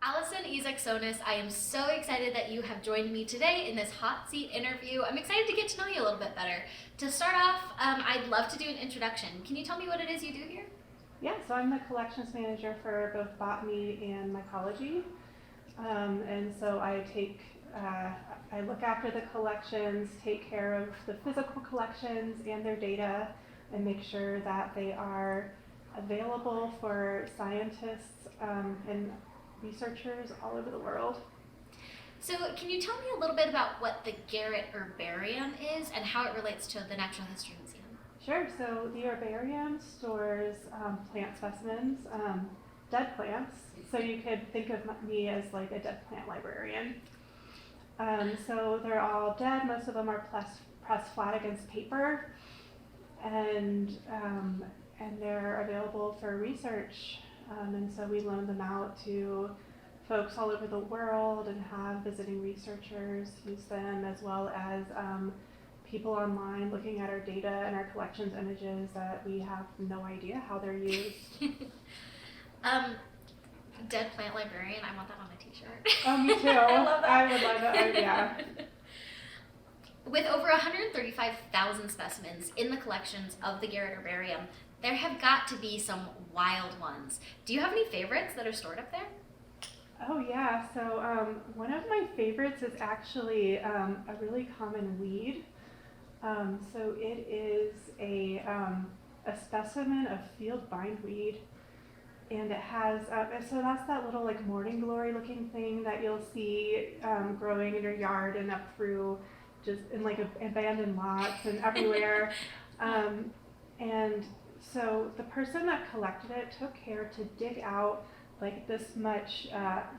Allison Ezek-Sonis, I am so excited that you have joined me today in this hot seat interview. I'm excited to get to know you a little bit better. To start off, I'd love to do an introduction. Can you tell me what it is you do here? Yeah, so I'm the collections manager for both botany and mycology. And so I look after the collections, take care of the physical collections and their data, and make sure that they are available for scientists and researchers all over the world. So can you tell me a little bit about what the Garrett Herbarium is and how it relates to the Natural History Museum? Sure, so the herbarium stores plant specimens, dead plants, so you could think of me as like a dead plant librarian. So they're all dead, most of them are pressed flat against paper, and they're available for research, and so we loan them out to folks all over the world and have visiting researchers use them, as well as people online looking at our data and our collections images that we have no idea how they're used. Dead plant librarian, I want that on a t-shirt. Oh, me too. I love that. I would love it. Oh, yeah. With over 135,000 specimens in the collections of the Garrett Herbarium, there have got to be some wild ones. Do you have any favorites that are stored up there? Oh yeah, so one of my favorites is actually a really common weed. So it is a specimen of field bindweed, and it has, so that's that little like morning glory looking thing that you'll see growing in your yard and up through just in like abandoned lots and everywhere. And so the person that collected it took care to dig out like this much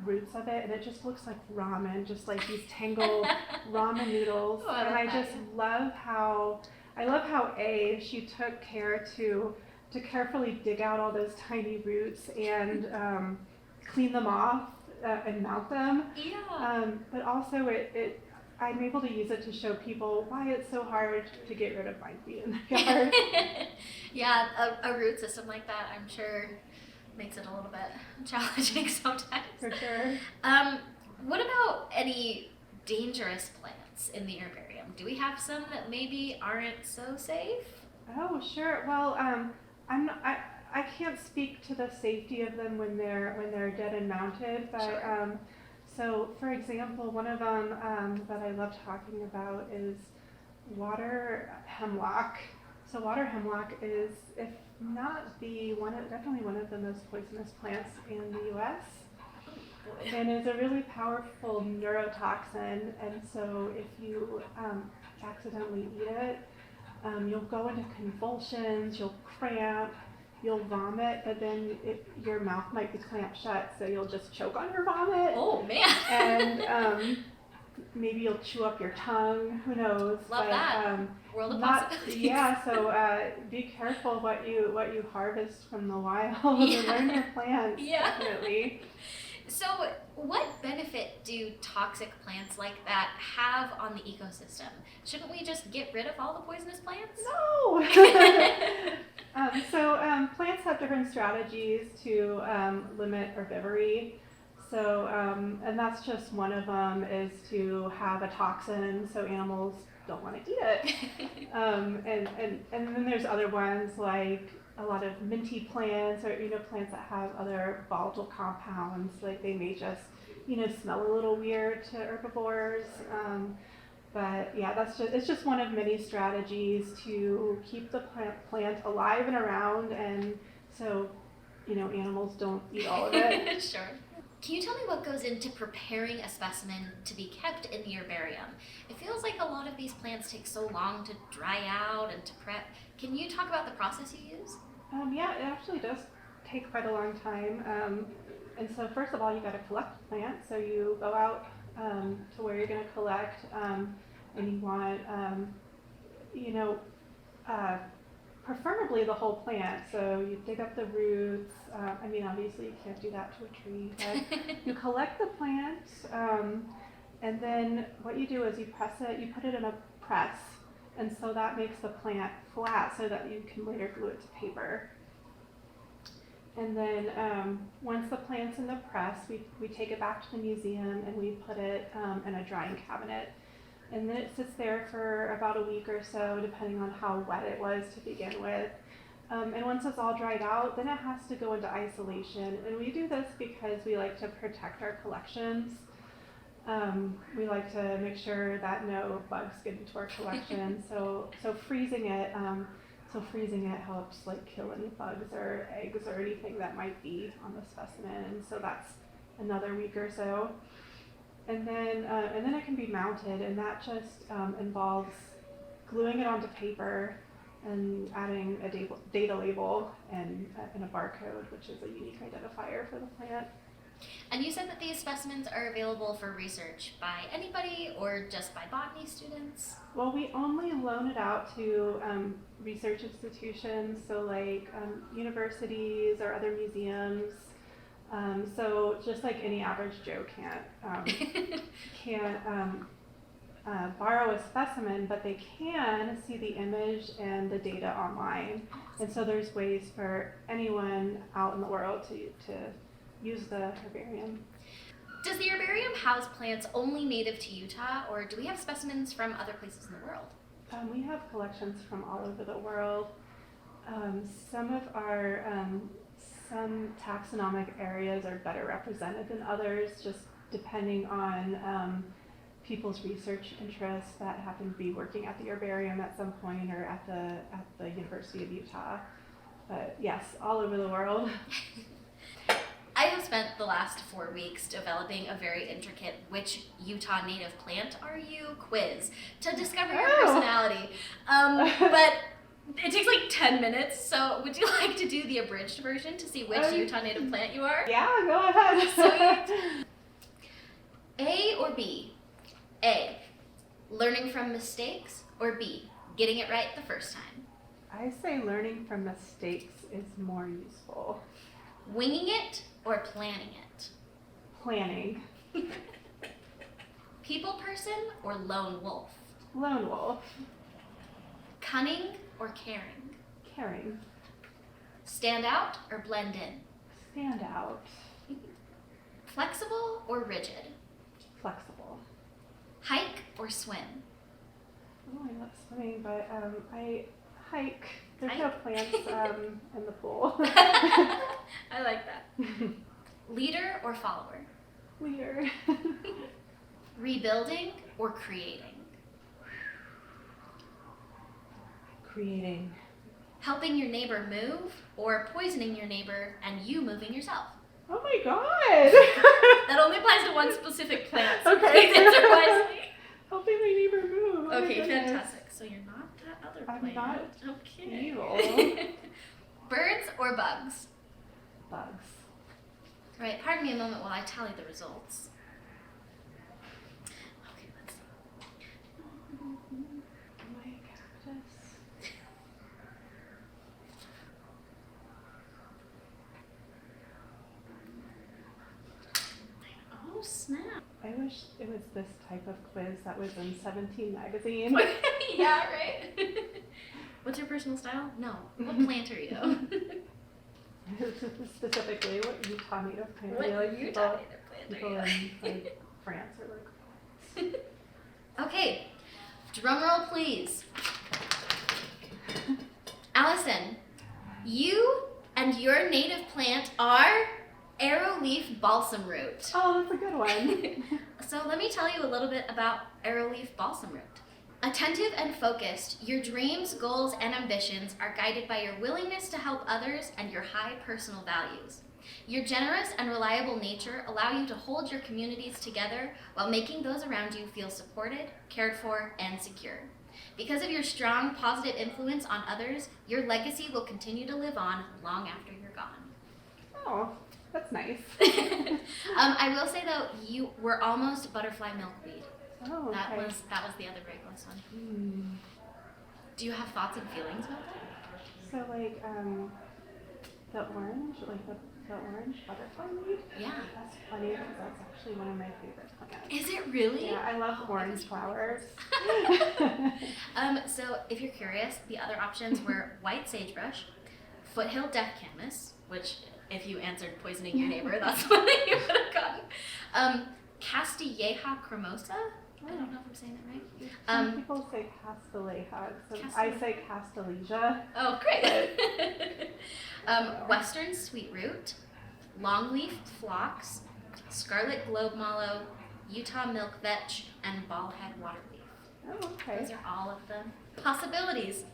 roots of it, and it just looks like ramen, just like these tangled ramen noodles. Oh, and I that. just love how she took care to carefully dig out all those tiny roots and clean them off and mount them. Yeah. But also I'm able to use it to show people why it's so hard to get rid of bindweed in the yard. Yeah, a root system like that, I'm sure, makes it a little bit challenging sometimes. For sure. What about any dangerous plants in the herbarium? Do we have some that maybe aren't so safe? Oh, sure. Well, I can't speak to the safety of them when they're dead and mounted, but Sure. so for example, one of them that I love talking about is water hemlock. So water hemlock is, if not definitely one of the most poisonous plants in the U.S. and is a really powerful neurotoxin. And so if you accidentally eat it, you'll go into convulsions, you'll cramp, you'll vomit, but then your mouth might be clamped shut, so you'll just choke on your vomit. Oh man. And maybe you'll chew up your tongue, who knows. Love but, that. World of possibilities. Yeah, so be careful what you harvest from the wild and learn your plants, Yeah. definitely. So what benefit do toxic plants like that have on the ecosystem? Shouldn't we just get rid of all the poisonous plants? No! So plants have different strategies to limit herbivory. So, and that's just one of them, is to have a toxin so animals don't want to eat it. And then there's other ones like a lot of minty plants, or plants that have other volatile compounds, like they may just smell a little weird to herbivores. But yeah, it's just one of many strategies to keep the plant alive and around, and so animals don't eat all of it. Sure. Can you tell me what goes into preparing a specimen to be kept in the herbarium? It feels like a lot of these plants take so long to dry out and to prep. Can you talk about the process you use? Yeah, it actually does take quite a long time. And so first of all, you got to collect the plant. So you go out to where you're going to collect, and you want, preferably the whole plant. So you dig up the roots. Obviously you can't do that to a tree, but you collect the plant, and then what you do is you press it, you put it in a press, and so that makes the plant flat so that you can later glue it to paper. And then once the plant's in the press, we take it back to the museum and we put it in a drying cabinet. And then it sits there for about a week or so, depending on how wet it was to begin with. And once it's all dried out, then it has to go into isolation. And we do this because we like to protect our collections. We like to make sure that no bugs get into our collection. So freezing it helps like kill any bugs or eggs or anything that might be on the specimen. And so that's another week or so. And then it can be mounted, and that just involves gluing it onto paper and adding a data label and a barcode, which is a unique identifier for the plant. And you said that these specimens are available for research by anybody or just by botany students? Well, we only loan it out to research institutions, so like universities or other museums. So just like any average Joe can't borrow a specimen, but they can see the image and the data online. And so there's ways for anyone out in the world to use the herbarium. Does the herbarium house plants only native to Utah, or do we have specimens from other places in the world? We have collections from all over the world. Some taxonomic areas are better represented than others, just depending on people's research interests that happen to be working at the herbarium at some point or at the University of Utah. But yes, all over the world. I have spent the last 4 weeks developing a very intricate "Which Utah native plant are you?" quiz to discover your personality. But it takes like 10 minutes, so would you like to do the abridged version to see which Utah native plant you are? Yeah, go ahead. Sweet. A or B? A, learning from mistakes, or B, getting it right the first time? I say learning from mistakes is more useful. Winging it or planning it? Planning. People person or lone wolf? Lone wolf. Cunning or caring? Caring. Stand out or blend in? Stand out. Flexible or rigid? Flexible. Hike or swim? Oh, I love swimming, but I hike. There's no plants in the pool. I like that. Leader or follower? Leader. Rebuilding or creating? Creating. Helping your neighbor move or poisoning your neighbor and you moving yourself? Oh my god! That only applies to one specific plant. So Okay. please answer wisely. Helping my neighbor move. Oh Okay, my goodness. fantastic. So you're not that other I'm plant. not Okay. evil. Birds or bugs? Bugs. All right, pardon me a moment while I tally the results. Okay, let's see. My cactus. Oh, snap. I wish it was this type of quiz that was in 17 magazine. Yeah, right? What's your personal style? No. What plant are you? Specifically, what Utah native plant? What do you like Utah native plant people are you? in like France or like Okay, drum roll please. Allison, you and your native plant are arrowleaf balsam root. Oh, that's a good one. So let me tell you a little bit about arrowleaf balsam root. Attentive and focused, your dreams, goals, and ambitions are guided by your willingness to help others and your high personal values. Your generous and reliable nature allow you to hold your communities together while making those around you feel supported, cared for, and secure. Because of your strong, positive influence on others, your legacy will continue to live on long after you're gone. Oh, that's nice. I will say though, you were almost butterfly milkweed. Oh, okay. That was the other very close one. Hmm. Do you have thoughts and feelings about that? So like the orange butterfly weed. Yeah. That's funny because that's actually one of my favorite plants. Is it really? Yeah, I love orange flowers. So if you're curious, the other options were white sagebrush, Foothill death camas, which if you answered poisoning your neighbor, that's what you would have gotten. Castilleja cremosa. I don't know if I'm saying that right. Some people say Castilleja, so I say Castellesia. Oh, great. Western sweet root, longleaf phlox, scarlet globe mallow, Utah milk vetch, and ballhead waterleaf. Oh, okay. Those are all of the possibilities.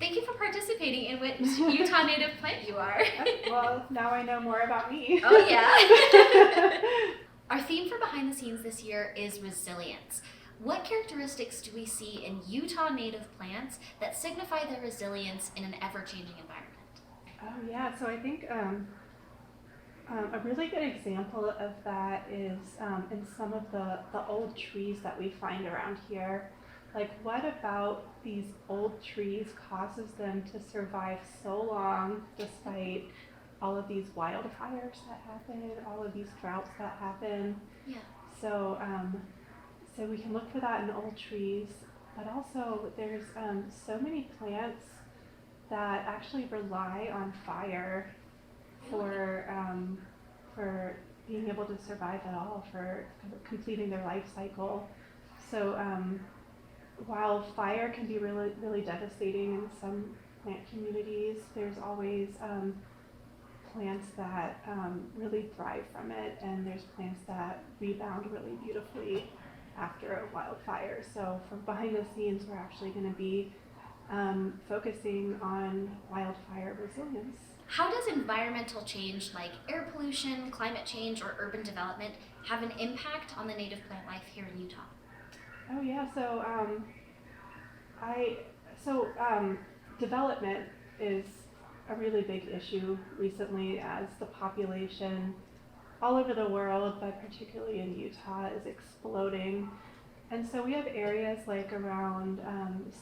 Thank you for participating in which Utah native plant you are. Well, now I know more about me. Oh, yeah. Our theme for Behind the Scenes this year is resilience. What characteristics do we see in Utah native plants that signify their resilience in an ever-changing environment? Oh, yeah. So I think a really good example of that is in some of the old trees that we find around here. Like, what about these old trees causes them to survive so long despite all of these wildfires that happen, all of these droughts that happen? Yeah. So, so we can look for that in old trees, but also there's so many plants that actually rely on fire for being able to survive at all, for completing their life cycle. So while fire can be really, really devastating in some plant communities, there's always plants that really thrive from it, and there's plants that rebound really beautifully after a wildfire. So from behind the scenes, we're actually going to be focusing on wildfire resilience. How does environmental change like air pollution, climate change, or urban development have an impact on the native plant life here in Utah? Oh yeah, so development is a really big issue recently as the population all over the world, but particularly in Utah, is exploding. And so we have areas like around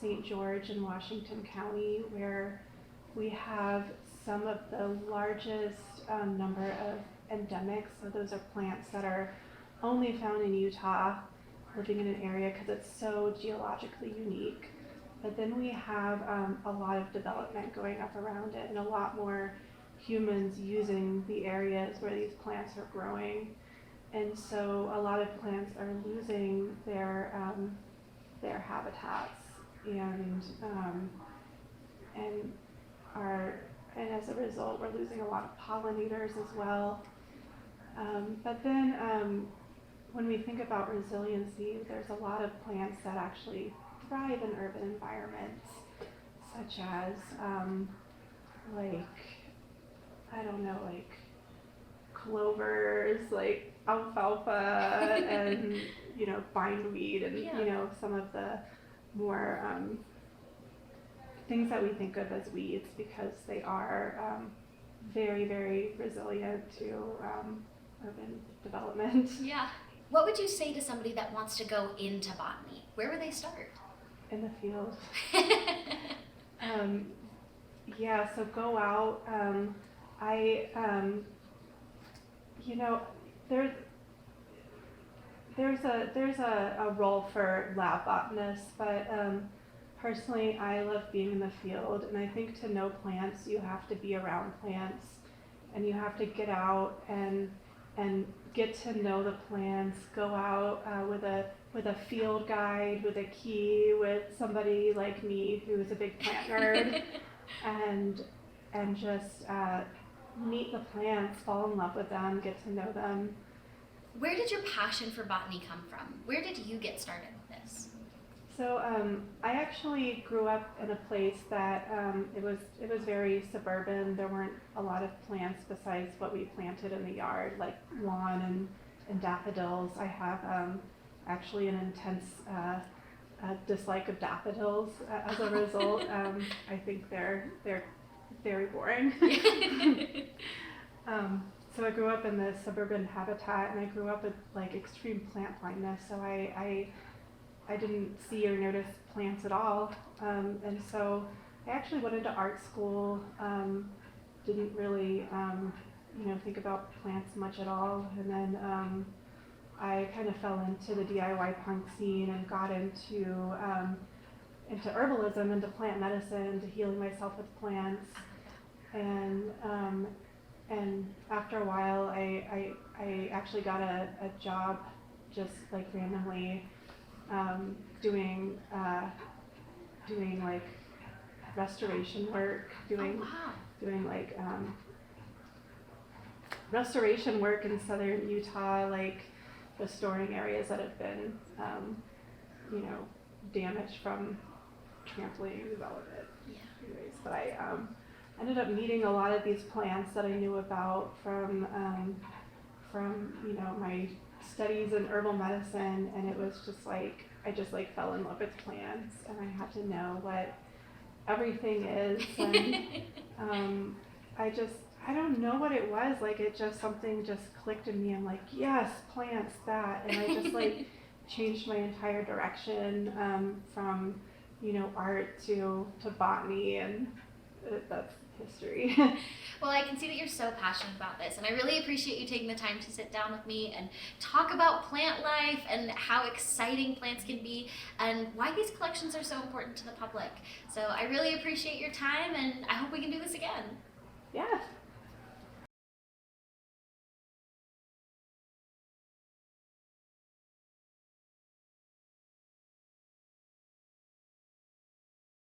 St. George in Washington County where we have some of the largest number of endemics. So those are plants that are only found in Utah, living in an area because it's so geologically unique. But then we have a lot of development going up around it and a lot more humans using the areas where these plants are growing. And so a lot of plants are losing their habitats and as a result we're losing a lot of pollinators as well. But then when we think about resiliency, there's a lot of plants that actually thrive in urban environments, such as like clovers, like alfalfa and bindweed and some of the more things that we think of as weeds, because they are very, very resilient to urban development. Yeah. What would you say to somebody that wants to go into botany? Where would they start? In the field. Yeah, so go out. There's a role for lab botanists, but personally I love being in the field, and I think to know plants you have to be around plants, and you have to get out and get to know the plants. Go out with a field guide, with a key, with somebody like me who is a big plant nerd, and just meet the plants, fall in love with them, get to know them. Where did your passion for botany come from? Where did you get started with this? So I actually grew up in a place that it was very suburban. There weren't a lot of plants besides what we planted in the yard, like lawn and daffodils. I have actually an intense dislike of daffodils as a result. I think they're very boring. So I grew up in this suburban habitat, and I grew up with like extreme plant blindness. So I didn't see or notice plants at all, and so I actually went into art school. Didn't really think about plants much at all, and then I kind of fell into the DIY punk scene and got into herbalism, into plant medicine, into healing myself with plants. And after a while, I actually got a job just like randomly doing like restoration work, Oh wow. doing like restoration work in southern Utah, like restoring areas that have been you know, damaged from trampling development. Yeah. Anyways, but I ended up meeting a lot of these plants that I knew about from you know, my studies in herbal medicine, and it was just like I just like fell in love with plants, and I had to know what everything is, and I don't know what it was, like it just something just clicked in me. I'm like, yes, plants, that, and I just like changed my entire direction from you know, art to botany, and that's history. Well, I can see that you're so passionate about this, and I really appreciate you taking the time to sit down with me and talk about plant life and how exciting plants can be and why these collections are so important to the public. So I really appreciate your time, and I hope we can do this again. Yeah.